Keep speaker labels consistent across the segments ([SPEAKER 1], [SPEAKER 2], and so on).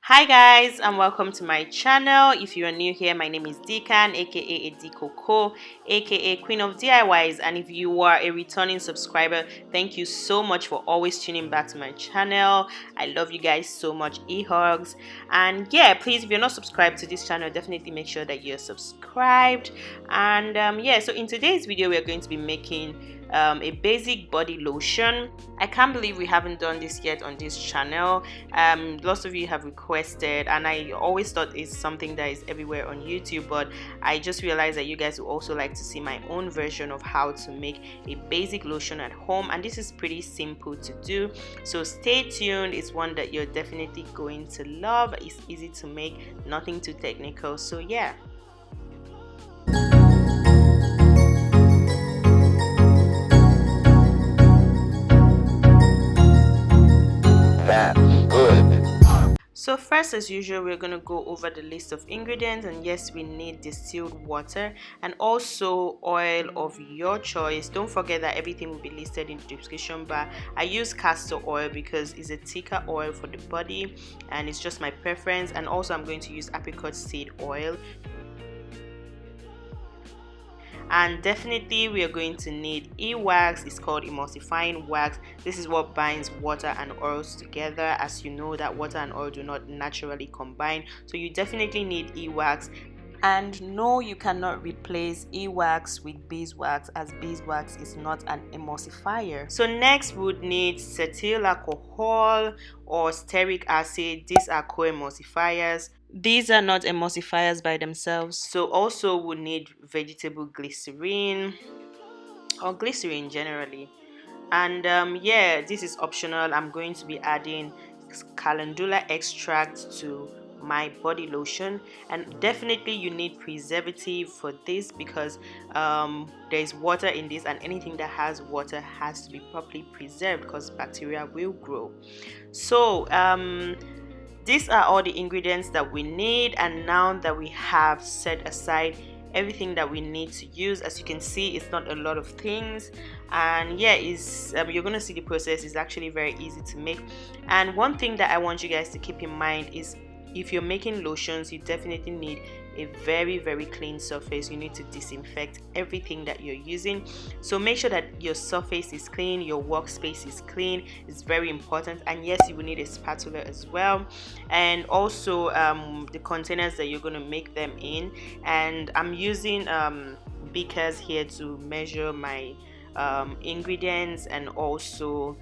[SPEAKER 1] Hi guys and welcome to my channel. If you are new here, my name is Deacon, aka Edikoko, aka Queen of DIYs, and if you are a returning subscriber, thank you so much for always tuning back to my channel. I love you guys so much. E-hugs. And yeah, please, if you're not subscribed to this channel, definitely make sure that you're subscribed. And yeah, so in today's video we are going to be making a basic body lotion. I can't believe we haven't done this yet on this channel. Lots of you have requested, and I always thought it's something that is everywhere on YouTube, but I just realized that you guys would also like to see my own version of how to make a basic lotion at home, and this is pretty simple to do, so stay tuned. It's one that you're definitely going to love. It's easy to make, nothing too technical, so yeah. So first, as usual, we're going to go over the list of ingredients, and yes, we need distilled water and also oil of your choice. Don't forget that everything will be listed in the description bar. I use castor oil because it's a thicker oil for the body and it's just my preference, and also I'm going to use apricot seed oil. And definitely we are going to need e-wax. It's called emulsifying wax. This is what binds water and oils together. As you know that water and oil do not naturally combine, so you definitely need e-wax. And no, you cannot replace e-wax with beeswax, as beeswax is not an emulsifier. So next we would need cetyl alcohol or stearic acid. These are co-emulsifiers. These are not emulsifiers by themselves. So also we need vegetable glycerine or glycerine generally. And yeah, this is optional. I'm going to be adding calendula extract to my body lotion, and definitely you need preservative for this because there's water in this, and anything that has water has to be properly preserved because bacteria will grow. So these are all the ingredients that we need, and now that we have set aside everything that we need to use, as you can see, it's not a lot of things, and yeah, it's you're gonna see the process is actually very easy to make. And one thing that I want you guys to keep in mind is if you're making lotions, you definitely need a very clean surface. You need to disinfect everything that you're using, so make sure that your surface is clean, your workspace is clean. It's very important. And yes, you will need a spatula as well, and also the containers that you're going to make them in. And I'm using beakers here to measure my ingredients and also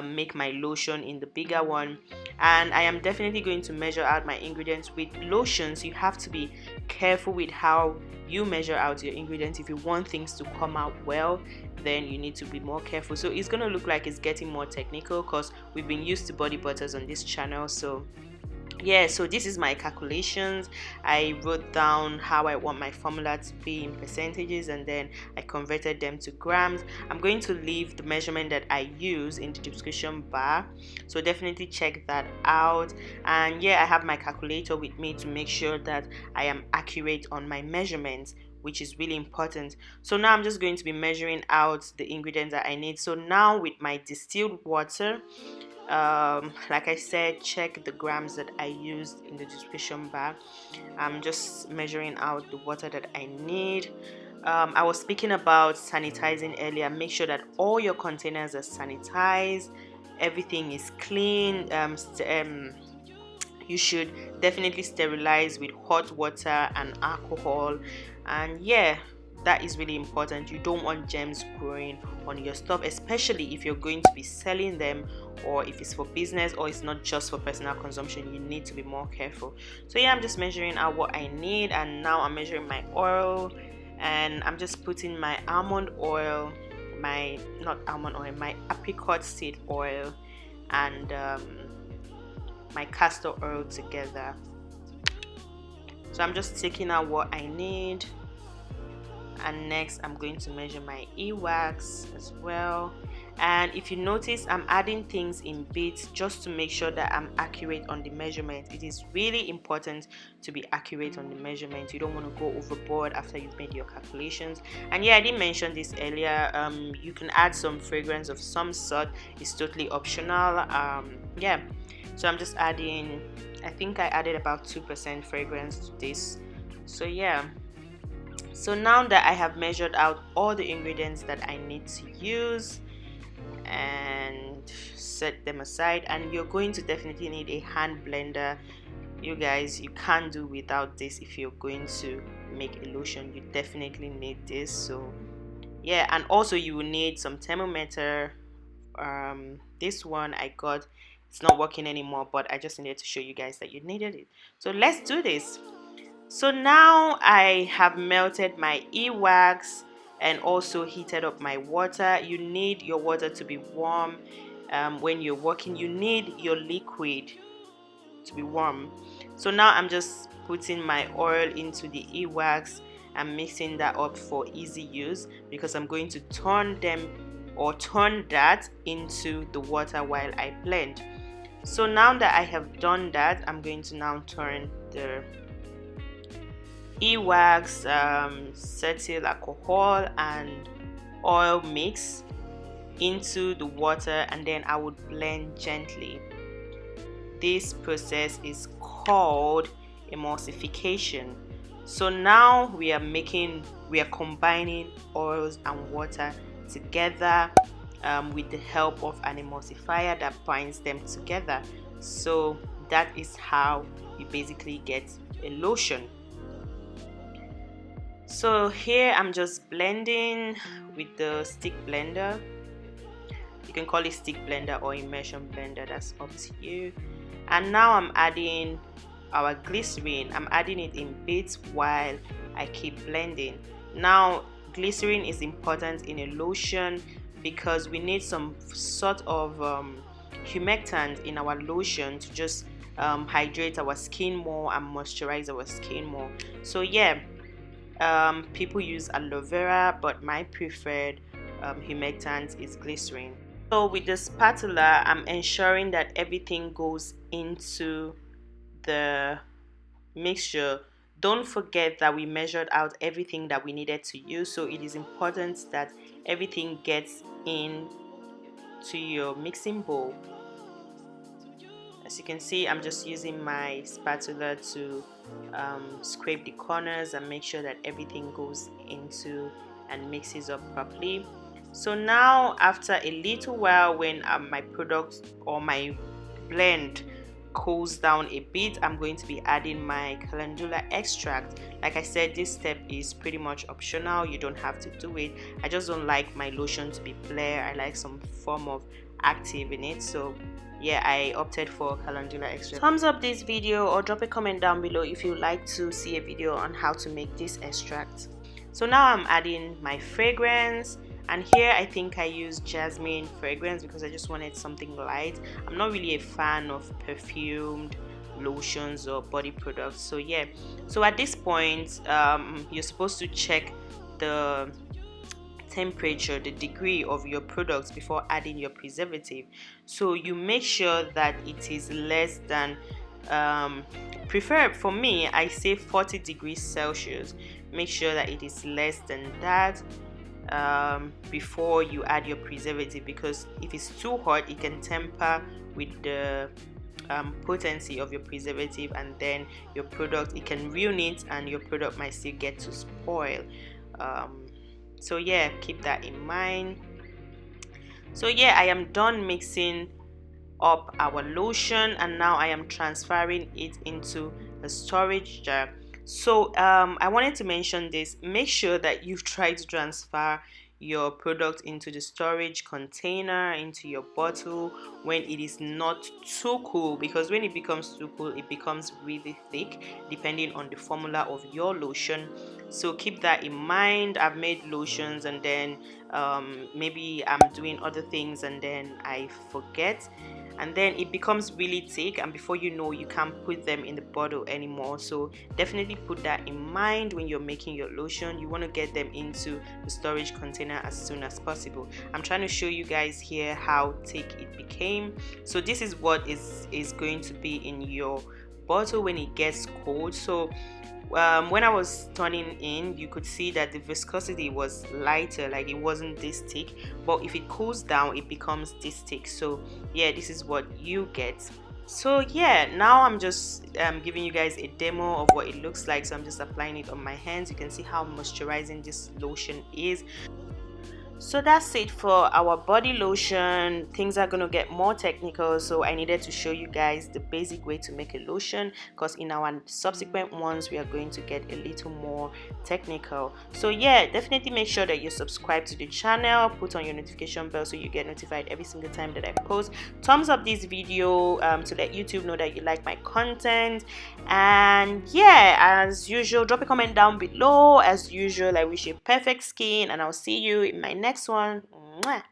[SPEAKER 1] make my lotion in the bigger one. And I am definitely going to measure out my ingredients. With lotions, you have to be careful with how you measure out your ingredients. If you want things to come out well, then you need to be more careful. So it's going to look like it's getting more technical because we've been used to body butters on this channel. So yeah, so this is my calculations. I wrote down how I want my formula to be in percentages, and then I converted them to grams. I'm going to leave the measurement that I use in the description bar, so definitely check that out. And yeah, I have my calculator with me to make sure that I am accurate on my measurements, which is really important. So now I'm just going to be measuring out the ingredients that I need. So now with my distilled water, like I said, check the grams that I used in the description bar. I'm just measuring out the water that I need. I was speaking about sanitizing earlier. Make sure that all your containers are sanitized, everything is clean. You should definitely sterilize with hot water and alcohol. And yeah, that is really important. You don't want germs growing on your stuff, especially if you're going to be selling them, or if it's for business, or it's not just for personal consumption. You need to be more careful. So yeah, I'm just measuring out what I need, and now I'm measuring my oil, and I'm just putting my almond oil, my apricot seed oil, and my castor oil together. So I'm just taking out what I need. And next I'm going to measure my e-wax as well. And if you notice, I'm adding things in bits just to make sure that I'm accurate on the measurement. It is really important to be accurate on the measurement. You don't want to go overboard after you've made your calculations. And yeah, I didn't mention this earlier, you can add some fragrance of some sort. It's totally optional. Yeah, so I'm just adding I think I added about 2% fragrance to this. So yeah, so now that I have measured out all the ingredients that I need to use and set them aside, and you're going to definitely need a hand blender. You guys, you can't do without this. If you're going to make a lotion, you definitely need this. So yeah, and also you will need some thermometer. This one I got, it's not working anymore, but I just needed to show you guys that you needed it. So let's do this. So now I have melted my e-wax and also heated up my water. You need your water to be warm. When you're working, you need your liquid to be warm. So now I'm just putting my oil into the e-wax and mixing that up for easy use, because I'm going to turn that into the water while I blend. So now that I have done that, I'm going to now turn the e-wax, cetyl alcohol and oil mix into the water, and then I would blend gently. This process is called emulsification. So now we are combining oils and water together with the help of an emulsifier that binds them together. So that is how you basically get a lotion. So here I'm just blending with the stick blender. You can call it stick blender or immersion blender, that's up to you. And now I'm adding our glycerine. I'm adding it in bits while I keep blending. Now glycerine is important in a lotion because we need some sort of humectant in our lotion to just hydrate our skin more and moisturize our skin more. So yeah, people use aloe vera, but my preferred humectant is glycerine. So with the spatula, I'm ensuring that everything goes into the mixture. Don't forget that we measured out everything that we needed to use, so it is important that everything gets in to your mixing bowl. As you can see, I'm just using my spatula to scrape the corners and make sure that everything goes into and mixes up properly. So now after a little while, when my product or my blend cools down a bit, I'm going to be adding my calendula extract. Like I said, this step is pretty much optional. You don't have to do it. I just don't like my lotion to be clear. I like some form of active in it. So yeah, I opted for calendula extract. Thumbs up this video or drop a comment down below if you'd like to see a video on how to make this extract. So now I'm adding my fragrance, and here I think I used jasmine fragrance because I just wanted something light. I'm not really a fan of perfumed lotions or body products. So yeah, so at this point you're supposed to check the temperature, the degree of your products before adding your preservative. So you make sure that it is less than preferred, for me I say 40 degrees Celsius. Make sure that it is less than that before you add your preservative, because if it's too hot it can tamper with the potency of your preservative, and then your product, it can ruin it and your product might still get to spoil. So yeah, keep that in mind. So yeah, I am done mixing up our lotion, and now I am transferring it into a storage jar. So I wanted to mention this. Make sure that you try to transfer your product into the storage container, into your bottle, when it is not too cool, because when it becomes too cool it becomes really thick depending on the formula of your lotion. So keep that in mind. I've made lotions and then maybe I'm doing other things and then I forget, and then it becomes really thick, and before you know, you can't put them in the bottle anymore. So definitely put that in mind when you're making your lotion. You want to get them into the storage container as soon as possible. I'm trying to show you guys here how thick it became. So this is what is going to be in your bottle when it gets cold. So when I was turning in, you could see that the viscosity was lighter, like it wasn't this thick, but if it cools down it becomes this thick. So yeah, this is what you get. So yeah, now I'm just giving you guys a demo of what it looks like. So I'm just applying it on my hands. You can see how moisturizing this lotion is. So that's it for our body lotion. Things are going to get more technical, so I needed to show you guys the basic way to make a lotion, because in our subsequent ones we are going to get a little more technical. So yeah, definitely make sure that you subscribe to the channel, put on your notification bell so you get notified every single time that I post. Thumbs up this video to let YouTube know that you like my content. And yeah, as usual, drop a comment down below. As usual, I wish you perfect skin, and I'll see you in my next one. Mwah.